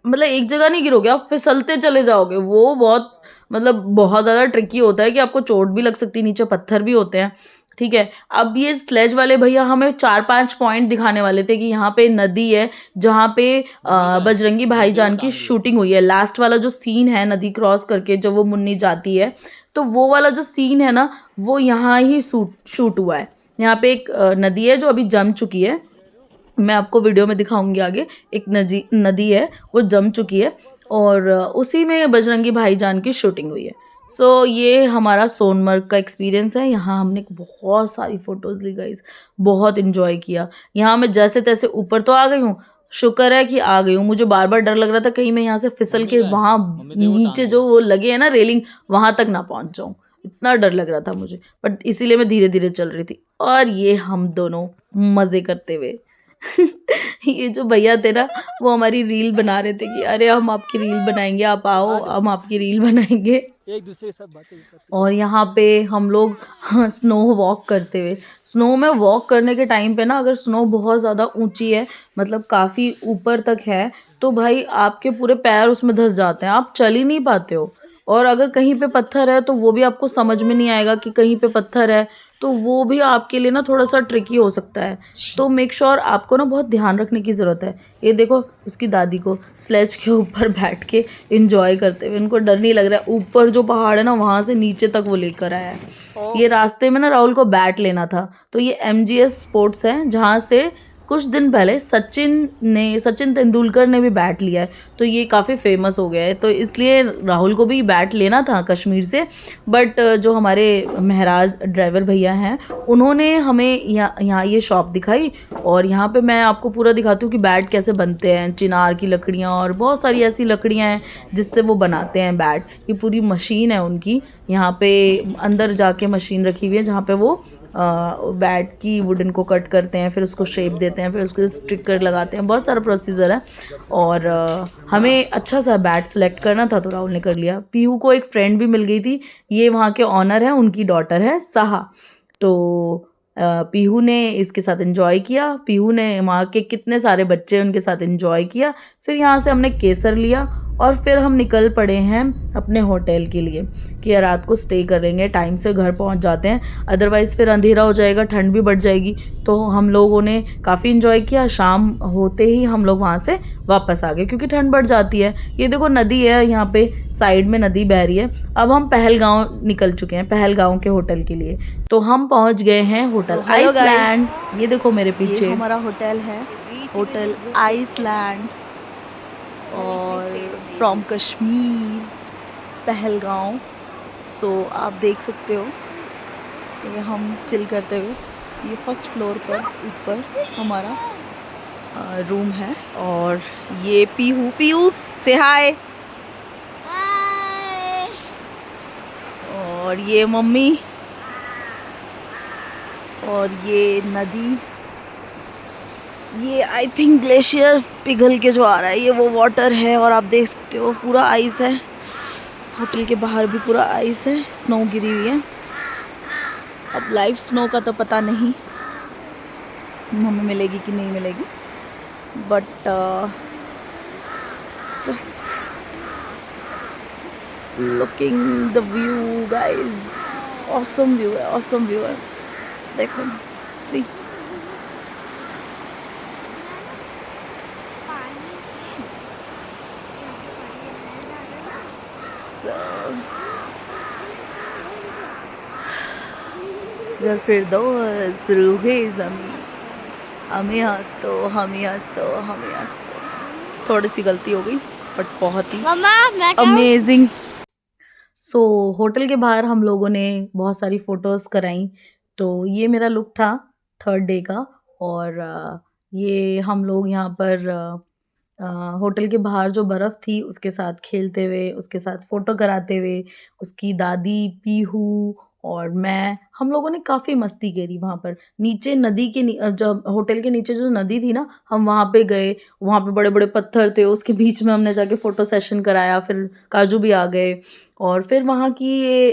मतलब एक जगह नहीं गिरोगे, आप फिसलते चले जाओगे। वो बहुत मतलब बहुत ज़्यादा ट्रिकी होता है कि आपको चोट भी लग सकती है, नीचे पत्थर भी होते हैं। ठीक है। अब ये स्लेज वाले भैया हमें 4-5 पॉइंट दिखाने वाले थे कि यहाँ पे नदी है जहाँ पे बजरंगी भाईजान की शूटिंग हुई है। लास्ट वाला जो सीन है नदी क्रॉस करके जब वो मुन्नी जाती है, तो वो वाला जो सीन है ना, वो यहाँ ही शूट हुआ है। यहाँ पे एक नदी है जो अभी जम चुकी है, मैं आपको वीडियो में दिखाऊंगी आगे। एक नदी है वो जम चुकी है और उसी में बजरंगी भाईजान की शूटिंग हुई है। सो ये हमारा सोनमर्ग का एक्सपीरियंस है। यहाँ हमने बहुत सारी फ़ोटोज़ ली गाइस, बहुत इन्जॉय किया। यहाँ मैं जैसे तैसे ऊपर तो आ गई हूँ, शुक्र है कि आ गई हूँ। मुझे बार बार डर लग रहा था कहीं मैं यहाँ से फिसल के वहाँ नीचे जो वो लगे है ना रेलिंग, वहाँ तक ना पहुँच जाऊँ, इतना डर लग रहा था मुझे। बट इसीलिए मैं धीरे धीरे चल रही थी। और ये हम दोनों मज़े करते हुए ये जो भैया थे ना, वो हमारी रील बना रहे थे कि अरे हम आपकी रील बनाएंगे, आप आओ हम आपकी रील बनाएंगे। एक दूसरे के साथ बातें करते। और यहाँ पे हम लोग स्नो वॉक करते हुए, स्नो में वॉक करने के टाइम पे ना, अगर स्नो बहुत ज़्यादा ऊंची है, मतलब काफ़ी ऊपर तक है, तो भाई आपके पूरे पैर उसमें धंस जाते हैं, आप चल ही नहीं पाते हो। और अगर कहीं पे पत्थर है तो वो भी आपको समझ में नहीं आएगा कि कहीं पे पत्थर है, तो वो भी आपके लिए ना थोड़ा सा ट्रिकी हो सकता है। तो मेक श्योर आपको ना बहुत ध्यान रखने की ज़रूरत है। ये देखो इसकी दादी को स्लेज के ऊपर बैठ के एंजॉय करते हुए, उनको डर नहीं लग रहा है। ऊपर जो पहाड़ है ना, वहाँ से नीचे तक वो लेकर आया है। ये रास्ते में ना राहुल को बैट लेना था, तो ये MGS स्पोर्ट्स है जहाँ से कुछ दिन पहले सचिन तेंदुलकर ने भी बैट लिया है, तो ये काफ़ी फेमस हो गया है। तो इसलिए राहुल को भी बैट लेना था कश्मीर से। बट जो हमारे महराज ड्राइवर भैया हैं, उन्होंने हमें यहाँ ये शॉप दिखाई, और यहाँ पे मैं आपको पूरा दिखाती हूँ कि बैट कैसे बनते हैं। चिनार की लकड़ियाँ और बहुत सारी ऐसी लकड़ियाँ हैं जिससे वो बनाते हैं बैट। ये पूरी मशीन है उनकी, यहाँ पे अंदर जाके मशीन रखी हुई है जहाँ पे वो बैट की वुडन को कट करते हैं, फिर उसको शेप देते हैं, फिर उसको स्टिकर लगाते हैं, बहुत सारा प्रोसीजर है। और हमें अच्छा सा बैट सेलेक्ट करना था तो राहुल ने कर लिया। पीहू को एक फ्रेंड भी मिल गई थी, ये वहाँ के ऑनर है, उनकी डॉटर है साहा। तो पीहू ने इसके साथ एंजॉय किया, पीहू ने वहाँ के कितने सारे बच्चे उनके साथ एंजॉय किया। फिर यहाँ से हमने केसर लिया और फिर हम निकल पड़े हैं अपने होटल के लिए कि रात को स्टे करेंगे, टाइम से घर पहुँच जाते हैं, अदरवाइज़ फिर अंधेरा हो जाएगा, ठंड भी बढ़ जाएगी। तो हम लोगों ने काफ़ी एंजॉय किया। शाम होते ही हम लोग वहाँ से वापस आ गए क्योंकि ठंड बढ़ जाती है। ये देखो नदी है, यहाँ पे साइड में नदी बह रही है। अब हम पहलगांव निकल चुके हैं, पहलगांव के होटल के लिए। तो हम पहुँच गए हैं होटल आइसलैंड। ये देखो मेरे पीछे ये हमारा होटल है, होटल आइसलैंड, और फ्रॉम कश्मीर पहलगांव। सो आप देख सकते हो ये हम चिल करते हुए, ये फर्स्ट फ्लोर पर ऊपर हमारा रूम है। और ये पीहू से हाय, और ये मम्मी, और ये नदी, ये आई थिंक ग्लेशियर पिघल के जो आ रहा है, ये वो वाटर है। और आप देख सकते हो पूरा आइस है, होटल के बाहर भी पूरा आइस है, स्नो गिरी हुई है। अब लाइव स्नो का तो पता नहीं हमें मिलेगी कि नहीं मिलेगी, but just looking the view guys, awesome view है, ऑसम व्यू है। देखो सी, फिरदौस रूहे ज़मीं, हमें हंसतो हमें हंसतो हमें हंसतो। थोड़ी सी गलती हो गई बट बहुत ही अमेजिंग। सो होटल के बाहर हम लोगों ने बहुत सारी फ़ोटोज़ कराई। तो ये मेरा लुक था 3rd डे का। और ये हम लोग यहाँ पर होटल के बाहर जो बर्फ़ थी उसके साथ खेलते हुए, उसके साथ फ़ोटो कराते हुए, उसकी दादी, पीहू और मैं, हम लोगों ने काफ़ी मस्ती करी वहाँ पर। नीचे नदी के जब होटल के नीचे जो नदी थी ना, हम वहाँ पे गए, वहाँ पे बड़े बड़े पत्थर थे, उसके बीच में हमने जाके फ़ोटो सेशन कराया। फिर काजू भी आ गए, और फिर वहाँ की ये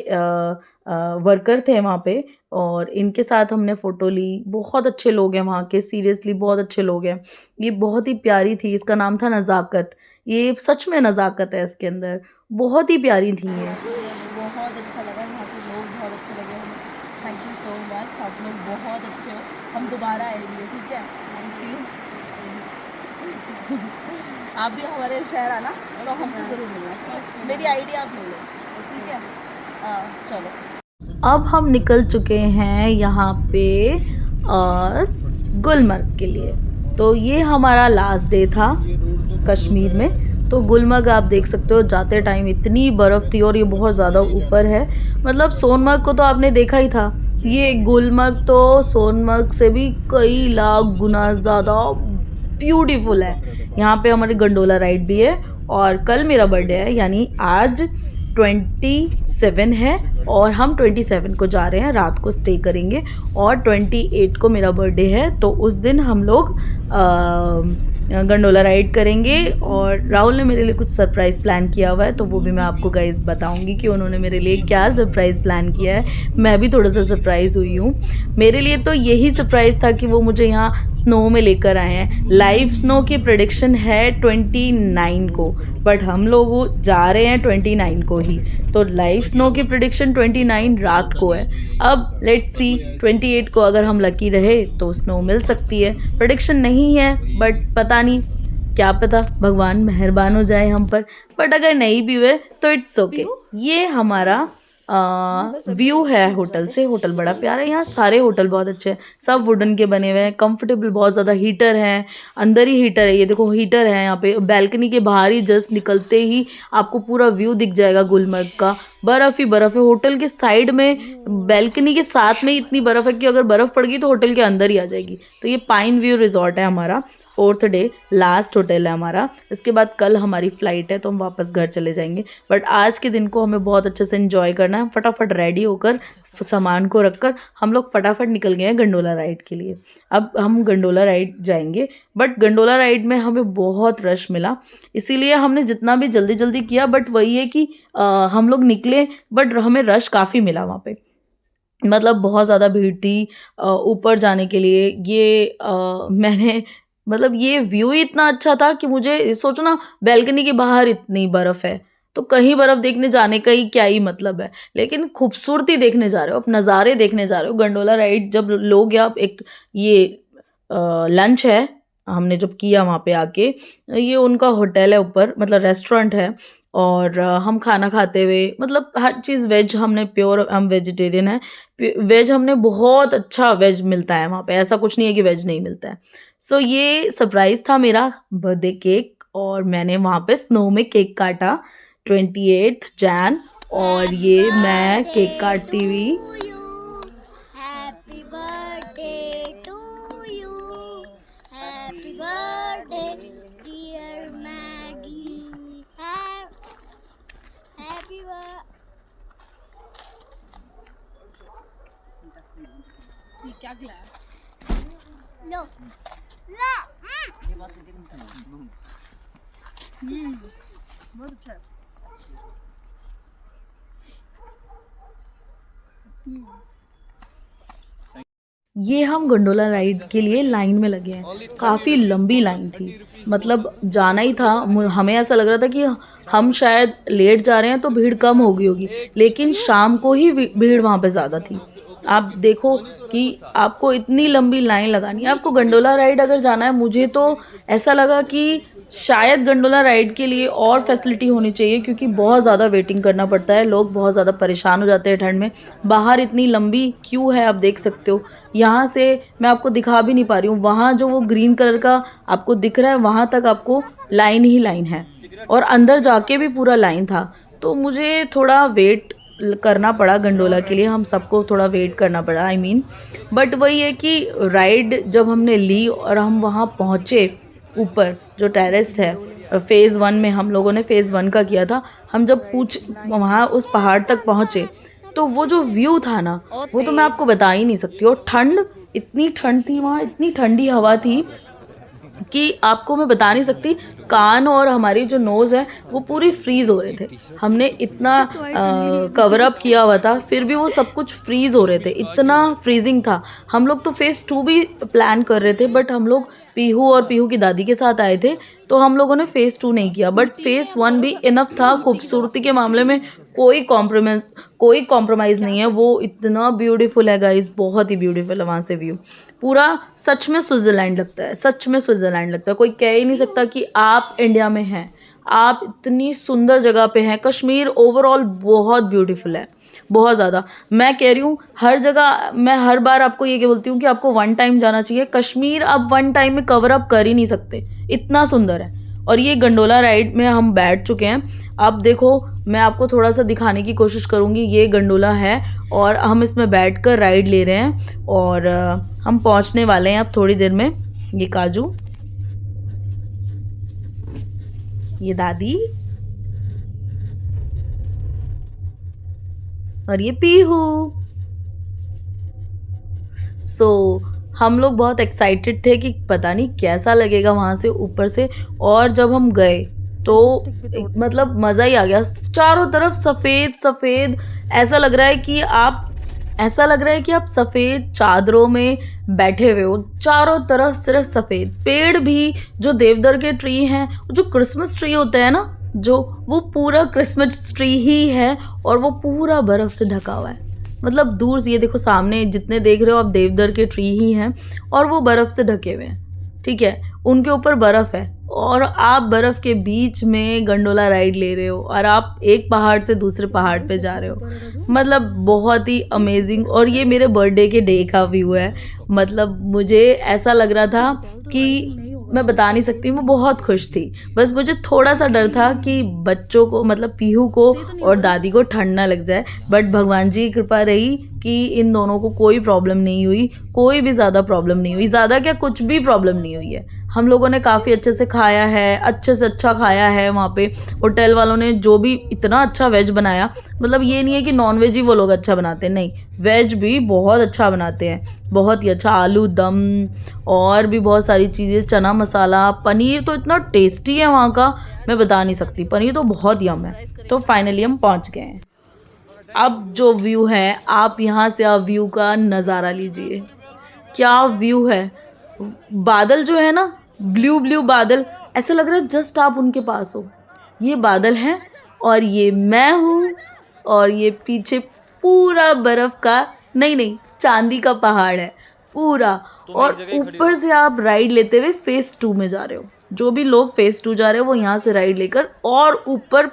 वर्कर थे वहाँ पे, और इनके साथ हमने फ़ोटो ली। बहुत अच्छे लोग हैं वहाँ के, सीरियसली बहुत अच्छे लोग हैं। ये बहुत ही प्यारी थी, इसका नाम था नज़ाकत। ये सच में नज़ाकत है इसके अंदर, बहुत ही प्यारी थी ये। बहुत अच्छा लगा, वहाँ के लोग बहुत अच्छे लगे हमें। थैंक यू सो मच, आप लोग बहुत अच्छे हो, हम दोबारा आएंगे, ठीक है? Thank you. आप भी हमारे शहर आना तो हमसे ज़रूर मिलना, मेरी आईडी आप ले लो, ठीक है? चलो, अब हम निकल चुके हैं यहाँ पे गुलमर्ग के लिए। तो ये हमारा लास्ट डे था कश्मीर में। तो गुलमर्ग आप देख सकते हो, जाते टाइम इतनी बर्फ़ थी और ये बहुत ज़्यादा ऊपर है। मतलब सोनमर्ग को तो आपने देखा ही था, ये गुलमर्ग तो सोनमर्ग से भी कई लाख गुना ज़्यादा ब्यूटीफुल है। यहाँ पे हमारी गंडोला राइड भी है और कल मेरा बर्थडे है, यानी आज 27 है और हम 27 को जा रहे हैं, रात को स्टे करेंगे और 28 को मेरा बर्थडे है। तो उस दिन हम लोग गंडोला राइड करेंगे और राहुल ने मेरे लिए कुछ सरप्राइज़ प्लान किया हुआ है, तो वो भी मैं आपको गाइस बताऊंगी कि उन्होंने मेरे लिए क्या सरप्राइज़ प्लान किया है। मैं भी थोड़ा सा सरप्राइज़ हुई हूँ। मेरे लिए तो यही सरप्राइज़ था कि वो मुझे यहाँ स्नो में लेकर आए हैं। लाइव स्नो की प्रेडिक्शन है 29 को, बट हम लोग जा रहे हैं 29 को ही, तो लाइव स्नो की प्रेडिक्शन 29 रात को है। अब लेट्स सी 28 को अगर हम लकी रहे तो स्नो मिल सकती है। प्रेडिक्शन नहीं है बट पता नहीं, क्या पता भगवान मेहरबान हो जाए हम पर, बट अगर नहीं भी हुए तो इट्स ओके। ये हमारा व्यू है होटल से। होटल बड़ा प्यारा है, यहाँ सारे होटल बहुत अच्छे हैं, सब वुडन के बने हुए हैं, कंफर्टेबल, बहुत ज़्यादा हीटर हैं, अंदर ही हीटर है, ये देखो हीटर है यहाँ पे। बैल्कनी के बाहर ही जस्ट निकलते ही आपको पूरा व्यू दिख जाएगा गुलमर्ग का, बर्फ़ ही बर्फ़ है। होटल के साइड में बैल्कनी के साथ में इतनी बर्फ़ है कि अगर बर्फ़ पड़ गई तो होटल के अंदर ही आ जाएगी। तो ये पाइन व्यू रिजॉर्ट है हमारा, 4th डे लास्ट होटल है हमारा। इसके बाद कल हमारी फ़्लाइट है तो हम वापस घर चले जाएंगे, बट आज के दिन को हमें बहुत अच्छे से एंजॉय करना है। फटाफट रेडी होकर सामान को रखकर हम लोग फटाफट निकल गए हैं गंडोला राइड के लिए। अब हम गंडोला राइड जाएंगे, बट गंडोला राइड में हमें बहुत रश मिला, इसीलिए हमने जितना भी जल्दी जल्दी किया, बट वही है कि हम लोग निकले बट हमें रश काफ़ी मिला वहाँ पे। मतलब बहुत ज़्यादा भीड़ थी ऊपर जाने के लिए। ये मैंने मतलब ये व्यू ही इतना अच्छा था कि मुझे सोचो ना, बैल्कनी के बाहर इतनी बर्फ़ है तो कहीं बर्फ़ देखने जाने का ही क्या ही मतलब है। लेकिन खूबसूरती देखने जा रहे हो, आप नज़ारे देखने जा रहे हो। गंडोला राइड जब लोगे आप, एक ये लंच है हमने जब किया वहाँ पे आके, ये उनका होटल है ऊपर, मतलब रेस्टोरेंट है, और हम खाना खाते हुए, मतलब हर चीज़ वेज, हमने प्योर, हम वेजिटेरियन है, वेज हमने बहुत अच्छा वेज मिलता है वहाँ पे, ऐसा कुछ नहीं है कि वेज नहीं मिलता है। सो ये सरप्राइज़ था मेरा बर्थडे केक, और मैंने वहाँ पे स्नो में केक काटा 28 जैन, और ये मैं केक काटती हुई Happy birthday to you. Happy birthday, dear Maggie. Happy birthday. No. La. बहुत अच्छा है। ये हम गंडोला राइड के लिए लाइन में लगे हैं, काफ़ी लंबी लाइन थी, मतलब जाना ही था। हमें ऐसा लग रहा था कि हम शायद लेट जा रहे हैं तो भीड़ कम हो गई होगी, लेकिन शाम को ही भीड़ वहाँ पे ज़्यादा थी। आप देखो कि आपको इतनी लंबी लाइन लगानी है। आपको गंडोला राइड अगर जाना है, मुझे तो ऐसा लगा कि शायद गंडोला राइड के लिए और फैसिलिटी होनी चाहिए, क्योंकि बहुत ज़्यादा वेटिंग करना पड़ता है, लोग बहुत ज़्यादा परेशान हो जाते हैं ठंड में। बाहर इतनी लंबी क्यू है, आप देख सकते हो। यहाँ से मैं आपको दिखा भी नहीं पा रही हूँ, वहाँ जो वो ग्रीन कलर का आपको दिख रहा है, वहाँ तक आपको लाइन ही लाइन है, और अंदर जाके भी पूरा लाइन था। तो मुझे थोड़ा वेट करना पड़ा गंडोला के लिए, हम सबको थोड़ा वेट करना पड़ा, आई मीन। बट वही है कि राइड जब हमने ली और हम वहाँ पहुँचे ऊपर, जो टेरेस है, फ़ेज़ 1 में हम लोगों ने फ़ेज़ 1 का किया था। हम जब वहाँ उस पहाड़ तक पहुँचे तो वो जो व्यू था ना, वो तो मैं आपको बता ही नहीं सकती। और ठंड, इतनी ठंड थी वहाँ, इतनी ठंडी हवा थी कि आपको मैं बता नहीं सकती। कान और हमारी जो नोज़ है वो पूरी फ्रीज़ हो रहे थे। हमने इतना कवर अप किया हुआ था, फिर भी वो सब कुछ फ्रीज़ हो रहे थे, इतना फ्रीजिंग था। हम लोग तो फ़ेज़ 2 भी प्लान कर रहे थे, बट हम लोग पीहू और पीहू की दादी के साथ आए थे, तो हम लोगों ने फ़ेज़ 2 नहीं किया। बट फ़ेज़ 1 भी इनफ था खूबसूरती के मामले में, कोई कॉम्प्रोमाइज़ नहीं है। वो इतना ब्यूटीफुल है गाइस, बहुत ही ब्यूटीफुल है वहाँ से व्यू। पूरा सच में स्विट्ज़रलैंड लगता है, सच में स्विट्ज़रलैंड लगता है। कोई कह ही नहीं सकता कि आप इंडिया में हैं। आप इतनी सुंदर जगह पे हैं। कश्मीर ओवरऑल बहुत ब्यूटीफुल है, बहुत ज़्यादा। मैं कह रही हूँ हर जगह, मैं हर बार आपको ये बोलती हूँ कि आपको वन टाइम जाना चाहिए। कश्मीर आप वन टाइम में कवर अप कर ही नहीं सकते, इतना सुंदर है। और ये गंडोला राइड में हम बैठ चुके हैं। अब देखो मैं आपको थोड़ा सा दिखाने की कोशिश करूँगी। ये गंडोला है और हम इसमें बैठकर राइड ले रहे हैं और हम पहुँचने वाले हैं अब थोड़ी देर में। ये काजू, ये दादी और ये पीहू। हम लोग बहुत एक्साइटेड थे कि पता नहीं कैसा लगेगा वहाँ से ऊपर से। और जब हम गए तो मतलब मज़ा ही आ गया। चारों तरफ सफ़ेद सफ़ेद, ऐसा लग रहा है कि आप सफ़ेद चादरों में बैठे हुए हो। चारों तरफ सिर्फ सफ़ेद पेड़ भी, जो देवदार के ट्री हैं, जो क्रिसमस ट्री होता है ना, जो वो पूरा क्रिसमस ट्री ही है और वो पूरा बर्फ़ से ढका हुआ है। मतलब दूर से ये देखो, सामने जितने देख रहे हो आप देवदार के ट्री ही हैं और वो बर्फ़ से ढके हुए हैं, ठीक है। उनके ऊपर बर्फ़ है और आप बर्फ़ के बीच में गंडोला राइड ले रहे हो और आप एक पहाड़ से दूसरे पहाड़ पे जा रहे हो। मतलब बहुत ही अमेजिंग। और ये मेरे बर्थडे के डे का व्यू है। मतलब मुझे ऐसा लग रहा था कि मैं बता नहीं सकती, मैं बहुत खुश थी। बस मुझे थोड़ा सा डर था कि बच्चों को, मतलब पीहू को और दादी को ठंड ना लग जाए। बट भगवान जी की कृपा रही कि इन दोनों को कोई प्रॉब्लम नहीं हुई, कोई भी ज़्यादा प्रॉब्लम नहीं हुई। ज़्यादा क्या, कुछ भी प्रॉब्लम नहीं हुई है। हम लोगों ने काफ़ी अच्छे से खाया है, अच्छे से अच्छा खाया है। वहाँ पे होटल वालों ने जो भी इतना अच्छा वेज बनाया, मतलब ये नहीं है कि नॉन वेज ही वो लोग अच्छा बनाते हैं, नहीं, वेज भी बहुत अच्छा बनाते हैं, बहुत ही अच्छा। आलू दम और भी बहुत सारी चीज़ें, चना मसाला, पनीर तो इतना टेस्टी है वहाँ का, मैं बता नहीं सकती। पनीर तो बहुत यम है। तो फाइनली हम पहुँच गए हैं। अब जो व्यू है, आप यहाँ से आप व्यू का नज़ारा लीजिए। क्या व्यू है। बादल जो है ना, ब्लू ब्लू बादल, ऐसा लग रहा है जस्ट आप उनके पास हो। ये बादल हैं और ये मैं हूँ और ये पीछे पूरा बर्फ़ का, नहीं चांदी का पहाड़ है पूरा। और ऊपर से आप राइड लेते हुए फेज़ 2 में जा रहे हो। जो भी लोग फेज़ 2 जा रहे हो वो यहाँ से राइड लेकर और ऊपर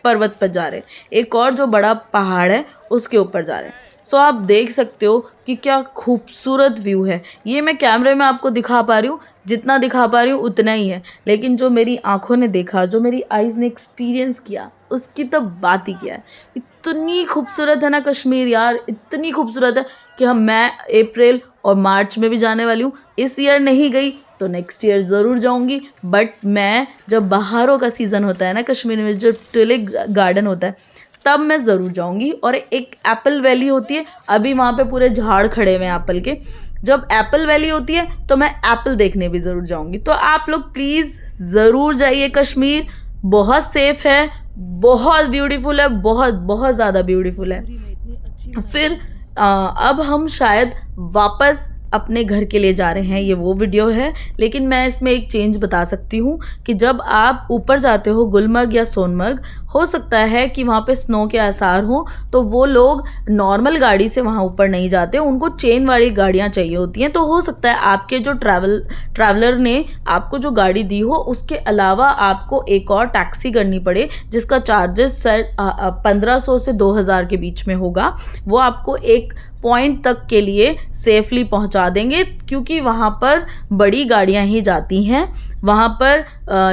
पर्वत पर जा रहे हैं। एक और जो बड़ा पहाड़ है उसके ऊपर जा रहे हैं। सो आप देख सकते हो कि क्या खूबसूरत व्यू है। ये मैं कैमरे में आपको दिखा पा रही हूँ, जितना दिखा पा रही हूँ उतना ही है, लेकिन जो मेरी आंखों ने देखा, जो मेरी आइज़ ने एक्सपीरियंस किया, उसकी तो बात ही क्या है। इतनी खूबसूरत है ना कश्मीर यार, इतनी खूबसूरत है कि मैं अप्रैल और मार्च में भी जाने वाली हूँ। इस ईयर नहीं गई तो नेक्स्ट ईयर ज़रूर जाऊँगी। बट मैं, जब बहारों का सीज़न होता है ना कश्मीर में, जो ट्यूलिप गार्डन होता है, तब मैं ज़रूर जाऊँगी। और एक एप्पल वैली होती है, अभी वहाँ पे पूरे झाड़ खड़े हुए हैं एप्पल के। जब एप्पल वैली होती है तो मैं एप्पल देखने भी ज़रूर जाऊँगी। तो आप लोग प्लीज़ ज़रूर जाइए कश्मीर, बहुत सेफ़ है, बहुत ब्यूटीफुल है, बहुत बहुत ज़्यादा ब्यूटीफुल है। फिर अब हम शायद वापस अपने घर के लिए जा रहे हैं, ये वो वीडियो है। लेकिन मैं इसमें एक चेंज बता सकती हूँ कि जब आप ऊपर जाते हो गुलमर्ग या सोनमर्ग, हो सकता है कि वहाँ पे स्नो के आसार हों, तो वो लोग नॉर्मल गाड़ी से वहाँ ऊपर नहीं जाते, उनको चेन वाली गाड़ियाँ चाहिए होती हैं। तो हो सकता है आपके जो ट्रैवलर ने आपको जो गाड़ी दी हो, उसके अलावा आपको एक और टैक्सी करनी पड़े, जिसका चार्जेस 1500 से 2000 के बीच में होगा। वो आपको एक पॉइंट तक के लिए सेफली पहुंचा देंगे, क्योंकि वहाँ पर बड़ी गाड़ियाँ ही जाती हैं, वहाँ पर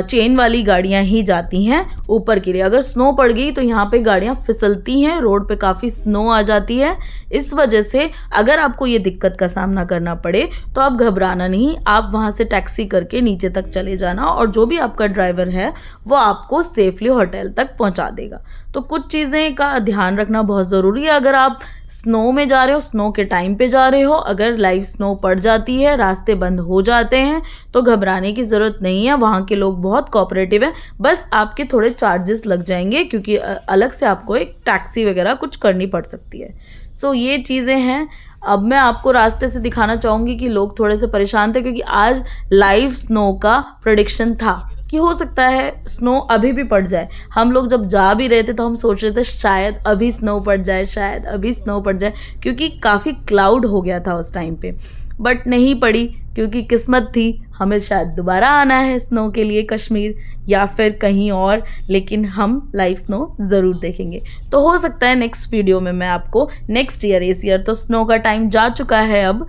चेन वाली गाड़ियाँ ही जाती हैं ऊपर के लिए। अगर स्नो पड़ गई तो यहाँ पे गाड़ियाँ फिसलती हैं, रोड पे काफ़ी स्नो आ जाती है। इस वजह से अगर आपको ये दिक्कत का सामना करना पड़े तो आप घबराना नहीं, आप वहाँ से टैक्सी करके नीचे तक चले जाना और जो भी आपका ड्राइवर है वो आपको सेफली होटल तक पहुँचा देगा। तो कुछ चीज़ें का ध्यान रखना बहुत ज़रूरी है। अगर आप स्नो में जा रहे हो, स्नो के टाइम पे जा रहे हो, अगर लाइव स्नो पड़ जाती है, रास्ते बंद हो जाते हैं, तो घबराने की ज़रूरत नहीं है। वहाँ के लोग बहुत कोऑपरेटिव हैं। बस आपके थोड़े चार्जेस लग जाएंगे, क्योंकि अलग से आपको एक टैक्सी वगैरह कुछ करनी पड़ सकती है। सो ये चीज़ें हैं। अब मैं आपको रास्ते से दिखाना चाहूँगी कि लोग थोड़े से परेशान थे, क्योंकि आज लाइव स्नो का प्रेडिक्शन था कि हो सकता है स्नो अभी भी पड़ जाए। हम लोग जब जा भी रहे थे तो हम सोच रहे थे शायद अभी स्नो पड़ जाए, शायद अभी स्नो पड़ जाए, क्योंकि काफ़ी क्लाउड हो गया था उस टाइम पे। बट नहीं पड़ी, क्योंकि किस्मत थी हमें शायद दोबारा आना है स्नो के लिए कश्मीर या फिर कहीं और, लेकिन हम लाइव स्नो ज़रूर देखेंगे। तो हो सकता है नेक्स्ट वीडियो में मैं आपको नेक्स्ट ईयर, इस ईयर तो स्नो का टाइम जा चुका है अब,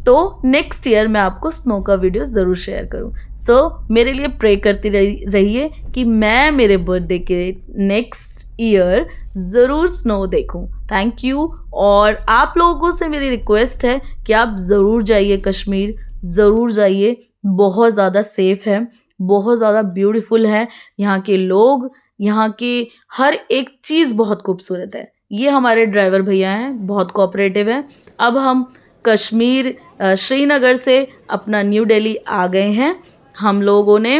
तो नेक्स्ट ईयर मैं आपको स्नो का वीडियो ज़रूर शेयर करूँ। सो मेरे लिए प्रे करती रहिए कि मैं मेरे बर्थडे के नेक्स्ट ईयर ज़रूर स्नो देखूं। Thank you. और आप लोगों से मेरी रिक्वेस्ट है कि आप ज़रूर जाइए कश्मीर, ज़रूर जाइए। बहुत ज़्यादा सेफ़ है, बहुत ज़्यादा ब्यूटीफुल है। यहाँ के लोग, यहाँ के हर एक चीज़ बहुत खूबसूरत है। ये हमारे ड्राइवर भैया हैं, बहुत कोऑपरेटिव हैं। अब हम कश्मीर श्रीनगर से अपना न्यू दिल्ली आ गए हैं। हम लोगों ने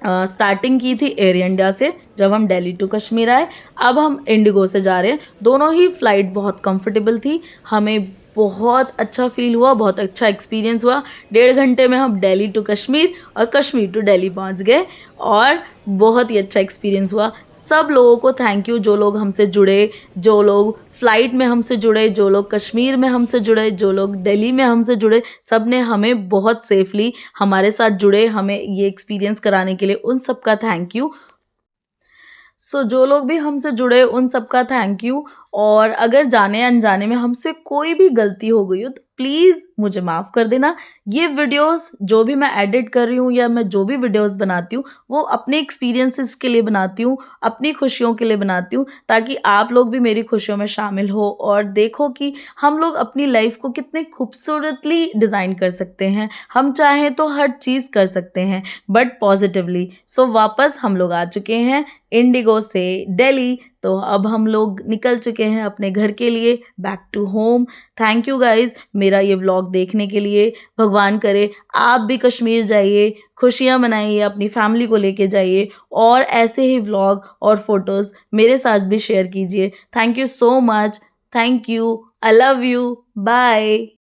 स्टार्टिंग की थी एयर इंडिया से जब हम दिल्ली टू कश्मीर आए। अब हम इंडिगो से जा रहे हैं। दोनों ही फ़्लाइट बहुत कंफर्टेबल थी, हमें बहुत अच्छा फील हुआ, बहुत अच्छा एक्सपीरियंस हुआ। 1.5 घंटे में हम दिल्ली टू कश्मीर और कश्मीर टू दिल्ली पहुंच गए और बहुत ही अच्छा एक्सपीरियंस हुआ। सब लोगों को थैंक यू, जो लोग हमसे जुड़े, जो लोग फ़्लाइट में हमसे जुड़े, जो लोग कश्मीर में हमसे जुड़े, जो लोग दिल्ली में हमसे जुड़े, सब ने हमें बहुत सेफली हमारे साथ जुड़े, हमें ये एक्सपीरियंस कराने के लिए उन सब का थैंक यू। सो जो लोग भी हमसे जुड़े उन सब का थैंक यू। और अगर जाने अनजाने में हमसे कोई भी गलती हो गई हो तो प्लीज़ मुझे माफ़ कर देना। ये वीडियोस जो भी मैं एडिट कर रही हूँ या मैं जो भी वीडियोस बनाती हूँ वो अपने एक्सपीरियंसेस के लिए बनाती हूँ, अपनी खुशियों के लिए बनाती हूँ, ताकि आप लोग भी मेरी खुशियों में शामिल हो और देखो कि हम लोग अपनी लाइफ को कितने खूबसूरतली डिज़ाइन कर सकते हैं। हम चाहें तो हर चीज़ कर सकते हैं, बट पॉजिटिवली। सो वापस हम लोग आ चुके हैं इंडिगो से दिल्ली। तो अब हम लोग निकल चुके हैं अपने घर के लिए, back to home. Thank you guys मेरा ये व्लॉग देखने के लिए। भगवान करे आप भी कश्मीर जाइए, खुशियाँ मनाइए, अपनी फैमिली को लेके जाइए और ऐसे ही व्लॉग और फोटोज़ मेरे साथ भी शेयर कीजिए। Thank you so much. Thank you. I love you. Bye.